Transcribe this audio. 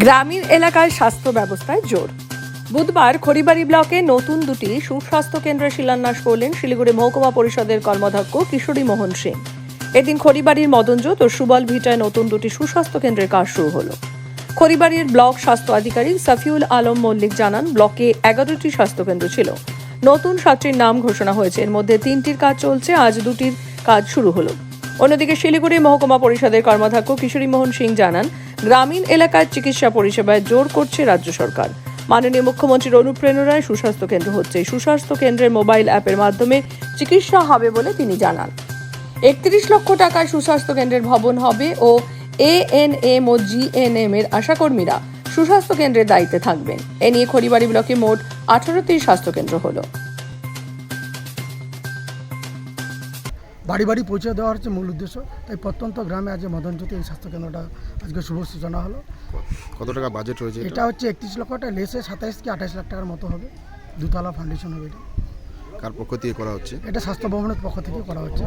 গ্রামীণ এলাকায় স্বাস্থ্য ব্যবস্থায় জোর। বুধবার খড়িবাড়ি ব্লকে নতুন দুটি সুস্বাস্থ্য কেন্দ্রের শিলান্যাস করলেন শিলিগুড়ি মহকুমা পরিষদের কর্মাধ্যক্ষ কিশোরী মোহন সিং। এদিন খড়িবাড়ির মদনজোত ও সুবল ভিটায় নতুন দুটি সুস্বাস্থ্য কেন্দ্রের কাজ শুরু হলো। খড়িবাড়ির ব্লক স্বাস্থ্য আধিকারিক সাফিউল আলম মল্লিক জানান, ব্লকে 11টি স্বাস্থ্যকেন্দ্র ছিল, নতুন 7টির নাম ঘোষণা হয়েছে, এর মধ্যে 3টির কাজ চলছে, আজ 2টির কাজ শুরু হলো। অন্যদিকে শিলিগুড়ি মহকুমা পরিষদের কর্মাধ্যক্ষ কিশোরী মোহন সিং জানান, গ্রামীণ এলাকায় চিকিৎসা পরিষেবায় জোর করছে রাজ্য সরকার। মাননীয় মুখ্যমন্ত্রীর অনুপ্রেরণায় সুস্বাস্থ্য কেন্দ্র হচ্ছে। সুস্বাস্থ্য কেন্দ্রের মোবাইল অ্যাপের মাধ্যমে চিকিৎসা হবে বলে তিনি জানান। 31 লক্ষ টাকায় সুস্বাস্থ্য কেন্দ্রের ভবন হবে ও এএনএম ও জিএনএম এর আশাকর্মীরা সুস্বাস্থ্য কেন্দ্রের দায়িত্বে থাকবেন। এ নিয়ে খড়িবাড়ি ব্লকে মোট 18টি স্বাস্থ্যকেন্দ্র হলো। বাড়ি বাড়ি পৌঁছে দেওয়া হচ্ছে মূল উদ্দেশ্য। তাই প্রত্যন্ত গ্রামে আজ মদনজ্যোতি এই স্বাস্থ্যকেন্দ্রটা আজকে শুভ সূচনা হলো। কত টাকা বাজেট রয়েছে এটা হচ্ছে 31 লক্ষ টাকা, লেসে 27 কি 28 লাখ টাকার মতো হবে। দুতলা ফাউন্ডেশন হবে এটা। কার পক্ষ থেকে করা হচ্ছে? এটা স্বাস্থ্য ভবনের পক্ষ থেকে করা হচ্ছে।